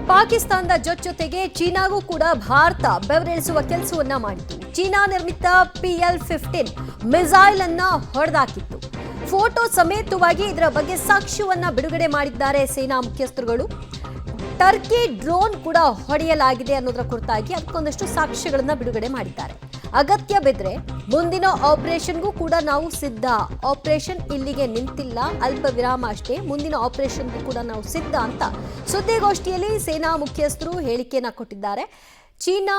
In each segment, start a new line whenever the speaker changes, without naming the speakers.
ಪಾಕಿಸ್ತಾನದ ಜೊತೆಗೆ ಚೀನಾಗೂ ಕೂಡ ಭಾರತ ಬೆವರಿಳಿಸುವ ಕೆಲಸವನ್ನ ಮಾಡಿತು. ಚೀನಾ ನಿರ್ಮಿತ PL-15 ಮಿಸೈಲ್ ಅನ್ನ ಹೊಡೆದಾಕಿತ್ತು. ಫೋಟೋ ಸಮೇತವಾಗಿ ಇದರ ಬಗ್ಗೆ ಸಾಕ್ಷ್ಯವನ್ನ ಬಿಡುಗಡೆ ಮಾಡಿದ್ದಾರೆ ಸೇನಾ ಮುಖ್ಯಸ್ಥರುಗಳು. ಟರ್ಕಿ ಡ್ರೋನ್ ಕೂಡ ಹೊಡೆಯಲಾಗಿದೆ ಅನ್ನೋದರ ಕುರಿತಾಗಿ ಅದಕ್ಕೊಂದಷ್ಟು ಸಾಕ್ಷ್ಯಗಳನ್ನ ಬಿಡುಗಡೆ ಮಾಡಿದ್ದಾರೆ. ಅಗತ್ಯ ಬಿದ್ರೆ ಮುಂದಿನ ಆಪರೇಷನ್ಗೂ ಕೂಡ ನಾವು ಸಿದ್ಧ. ಆಪರೇಷನ್ ಇಲ್ಲಿಗೆ ನಿಂತಿಲ್ಲ, ಅಲ್ಪ ವಿರಾಮ ಅಷ್ಟೇ. ಮುಂದಿನ ಆಪರೇಷನ್ಗೂ ಕೂಡ ನಾವು ಸಿದ್ಧ ಅಂತ ಸುದ್ದಿಗೋಷ್ಠಿಯಲ್ಲಿ ಸೇನಾ ಮುಖ್ಯಸ್ಥರು ಹೇಳಿಕೆಯನ್ನ ಕೊಟ್ಟಿದ್ದಾರೆ. ಚೀನಾ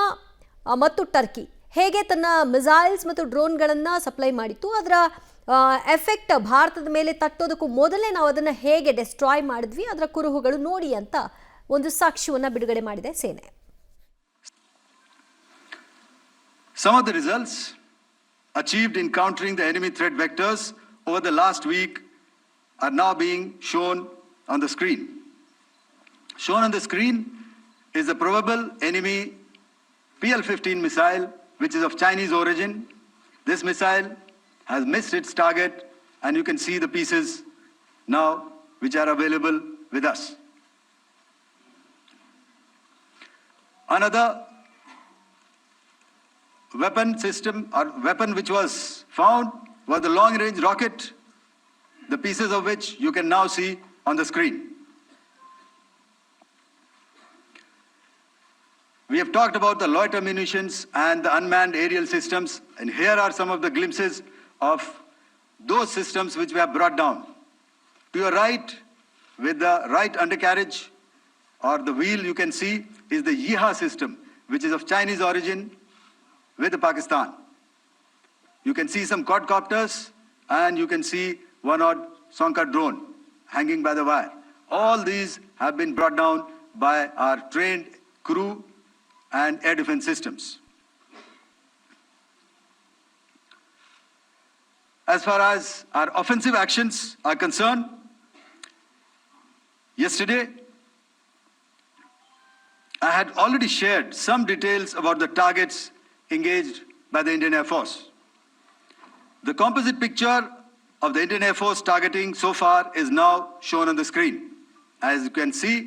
ಮತ್ತು ಟರ್ಕಿ ಹೇಗೆ ತನ್ನ ಮಿಸೈಲ್ಸ್ ಮತ್ತು ಡ್ರೋನ್ಗಳನ್ನು ಸಪ್ಲೈ ಮಾಡಿತ್ತು, ಅದರ ಎಫೆಕ್ಟ್ ಭಾರತದ ಮೇಲೆ ತಟ್ಟೋದಕ್ಕೂ ಮೊದಲೇ ನಾವು ಅದನ್ನು ಹೇಗೆ ಡೆಸ್ಟ್ರಾಯ್ ಮಾಡಿದ್ವಿ, ಅದರ ಕುರುಹುಗಳು ನೋಡಿ ಅಂತ ಒಂದು ಸಾಕ್ಷ್ಯವನ್ನು ಬಿಡುಗಡೆ ಮಾಡಿದೆ ಸೇನೆ.
Some of the results achieved in countering the enemy threat vectors over the last week are now being shown on the screen. Shown on the screen is the probable enemy PL-15 missile, which is of Chinese origin. This missile has missed its target, and you can see the pieces now which are available with us. Another weapon system or weapon which was found was the long range rocket, the pieces of which you can now see on the screen. We have talked about the loiter munitions and the unmanned aerial systems, and here are some of the glimpses of those systems which we have brought down. To your right, with the right undercarriage or the wheel, you can see is the Yeeha system, which is of Chinese origin with Pakistan. You can see some quadcopters and you can see one odd Sonka drone hanging by the wire. All these have been brought down by our trained crew and air defense systems. As far as our offensive actions are concerned, yesterday I had already shared some details about the targets engaged by the Indian Air Force. The composite picture of the Indian Air Force targeting so far is now shown on the screen. As you can see,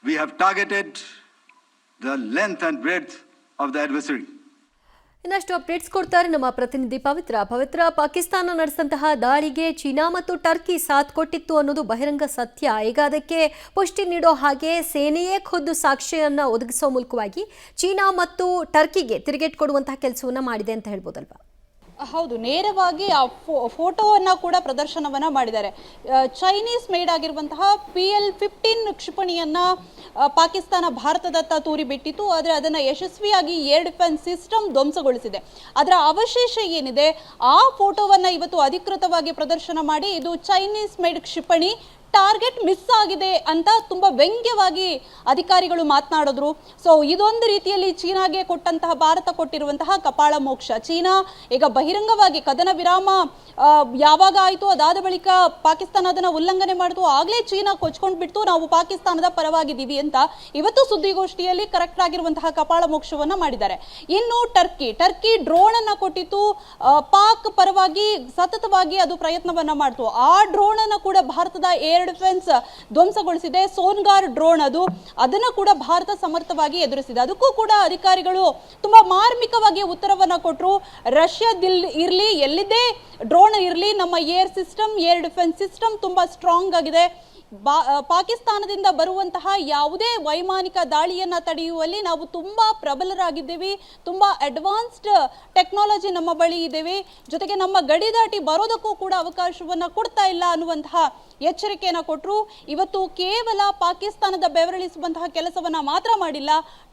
we have targeted the length and breadth of the adversary.
ಇನ್ನಷ್ಟು updates ಕೊಡ್ತಾರೆ ನಮ್ಮ ಪ್ರತಿನಿಧಿ ಪವಿತ್ರ. ಪಾಕಿಸ್ತಾನ ನಡೆಸಿದಂತಹ ದಾಳಿಗೆ China ಮತ್ತು Turkey ಸಾಥ್ ಕೊಟ್ಟಿತ್ತು ಅನ್ನೋದು ಬಹಿರಂಗ ಸತ್ಯ. ಈಗ ಅದಕ್ಕೆ ಪುಷ್ಟಿ ನೀಡೋ ಹಾಗೆ ಸೇನೆಯೇ ಖುದ್ದು ಸಾಕ್ಷ್ಯವನ್ನು ಒದಗಿಸೋ ಮೂಲಕವಾಗಿ ಚೀನಾ ಮತ್ತು ಟರ್ಕಿಗೆ ತಿರುಗೇಟ್ ಕೊಡುವಂತಹ ಕೆಲಸವನ್ನ ಮಾಡಿದೆ ಅಂತ ಹೇಳ್ಬೋದಲ್ವಾ?
ಹೌದು, ನೇರವಾಗಿ ಆ ಫೋಟೋವನ್ನು ಕೂಡ ಪ್ರದರ್ಶನವನ್ನ ಮಾಡಿದ್ದಾರೆ. ಚೈನೀಸ್ ಮೇಡ್ ಆಗಿರುವಂತಹ PL-15 ಕ್ಷಿಪಣಿಯನ್ನ ಪಾಕಿಸ್ತಾನ ಭಾರತದತ್ತ ತೂರಿ ಬಿಟ್ಟಿತ್ತು. ಆದರೆ ಅದನ್ನು ಯಶಸ್ವಿಯಾಗಿ ಏರ್ ಡಿಫೆನ್ಸ್ ಸಿಸ್ಟಮ್ ಧ್ವಂಸಗೊಳಿಸಿದೆ. ಅದರ ಅವಶೇಷ ಏನಿದೆ ಆ ಫೋಟೋವನ್ನು ಇವತ್ತು ಅಧಿಕೃತವಾಗಿ ಪ್ರದರ್ಶನ ಮಾಡಿ ಇದು ಚೈನೀಸ್ ಮೇಡ್ ಕ್ಷಿಪಣಿ, ಟಾರ್ಗೆಟ್ ಮಿಸ್ ಆಗಿದೆ ಅಂತ ತುಂಬಾ ವ್ಯಂಗ್ಯವಾಗಿ ಅಧಿಕಾರಿಗಳು ಮಾತನಾಡಿದ್ರು. ಸೊ ಇದೊಂದು ರೀತಿಯಲ್ಲಿ ಚೀನಾಗೆ ಕೊಟ್ಟಂತಹ ಭಾರತ ಕೊಟ್ಟಿರುವಂತಹ ಕಪಾಳ ಮೋಕ್ಷ. ಚೀನಾ ಈಗ ಬಹಿರಂಗವಾಗಿ ಕದನ ವಿರಾಮ ಯಾವಾಗ ಆಯಿತು ಅದಾದ ಬಳಿಕ ಪಾಕಿಸ್ತಾನ ಅದನ್ನು ಉಲ್ಲಂಘನೆ ಮಾಡಿತು. ಆಗಲೇ ಚೀನಾ ಕೊಚ್ಕೊಂಡು ಬಿಟ್ಟು ನಾವು ಪಾಕಿಸ್ತಾನದ ಪರವಾಗಿದ್ದೀವಿ ಅಂತ ಇವತ್ತು ಸುದ್ದಿಗೋಷ್ಠಿಯಲ್ಲಿ ಕರೆಕ್ಟ್ ಆಗಿರುವಂತಹ ಕಪಾಳ ಮೋಕ್ಷವನ್ನ ಮಾಡಿದ್ದಾರೆ. ಇನ್ನು ಟರ್ಕಿ ಡ್ರೋನ್ ಅನ್ನ ಕೊಟ್ಟಿತ್ತು. ಪಾಕ್ ಪರವಾಗಿ ಸತತವಾಗಿ ಅದು ಪ್ರಯತ್ನವನ್ನ ಮಾಡ್ತು. ಆ ಡ್ರೋನ್ ಅನ್ನ ಕೂಡ ಭಾರತದ ಏರ್ ಡಿಫೆನ್ಸ್ ಧ್ವಂಸಗೊಳಿಸಿದೆ. ಸೋನ್ಗಾರ್ ಡ್ರೋನ್ ಅದನ್ನು ಕೂಡ ಭಾರತ ಸಮರ್ಥವಾಗಿ ಎದುರಿಸಿದೆ. ಅದಕ್ಕೂ ಕೂಡ ಅಧಿಕಾರಿಗಳು ತುಂಬಾ ಮಾರ್ಮಿಕವಾಗಿ ಉತ್ತರವನ್ನ ಕೊಟ್ಟರು. ರಷ್ಯಾದಲ್ಲಿ ಇರ್ಲಿ, ಎಲ್ಲಿದ್ದೇ ಡ್ರೋನ್ ಇರಲಿ, ನಮ್ಮ air system, air defence system ತುಂಬಾ ಸ್ಟ್ರಾಂಗ್ ಆಗಿದೆ. ಪಾಕಿಸ್ತಾನದಿಂದ ಬರುವಂತಹ ಯಾವುದೇ ವೈಮಾನಿಕ ದಾಳಿಯನ್ನ ತಡೆಯುವಲ್ಲಿ ನಾವು ತುಂಬಾ ಪ್ರಬಲರಾಗಿದ್ದೇವೆ. ತುಂಬಾ ಅಡ್ವಾನ್ಸ್ಡ್ ಟೆಕ್ನಾಲಜಿ ನಮ್ಮ ಬಳಿ ಇದ್ದೇವೆ. ಜೊತೆಗೆ ನಮ್ಮ ಗಡಿ ದಾಟಿ ಬರೋದಕ್ಕೂ ಕೂಡ ಅವಕಾಶವನ್ನ ಕೊಡ್ತಾ ಇಲ್ಲ ಅನ್ನುವಂತಹ ಎಚ್ಚರಿಕೆಯನ್ನು ಕೊಟ್ಟರು. ಇವತ್ತು ಕೇವಲ ಪಾಕಿಸ್ತಾನದ ಬೆವರಿಳಿಸುವಂತಹ ಕೆಲಸವನ್ನ ಮಾತ್ರ ಮಾಡಿಲ್ಲ,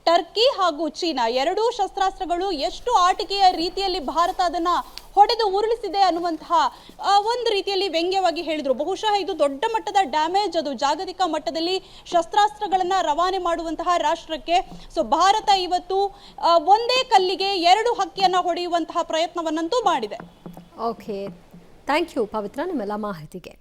ಟರ್ಕಿ ಹಾಗೂ ಚೀನಾ ಎರಡೂ ಶಸ್ತ್ರಾಸ್ತ್ರಗಳು ಎಷ್ಟು ಆಟಿಕೆಯ ರೀತಿಯಲ್ಲಿ ಭಾರತ ಅದನ್ನ ಹೊಡೆದು ಉರುಳಿಸಿದೆ ಅನ್ನುವಂತಹ ಒಂದು ರೀತಿಯಲ್ಲಿ ವ್ಯಂಗ್ಯವಾಗಿ ಹೇಳಿದ್ರು. ಬಹುಶಃ ಇದು ದೊಡ್ಡ ಮಟ್ಟದ ಡ್ಯಾಮೇಜ್, ಅದು ಜಾಗತಿಕ ಮಟ್ಟದಲ್ಲಿ ಶಸ್ತ್ರಾಸ್ತ್ರಗಳನ್ನ ರವಾನೆ ಮಾಡುವಂತಹ ರಾಷ್ಟ್ರಕ್ಕೆ. ಸೊ ಭಾರತ ಇವತ್ತು ಒಂದೇ ಕಲ್ಲಿಗೆ ಎರಡು ಹಕ್ಕಿಯನ್ನ ಹೊಡೆಯುವಂತಹ ಪ್ರಯತ್ನವನ್ನಂತೂ ಮಾಡಿದೆ.
ಓಕೆ, ಥ್ಯಾಂಕ್ ಯು ಪವಿತ್ರ ನಿಮ್ಮೆಲ್ಲ ಮಾಹಿತಿಗೆ.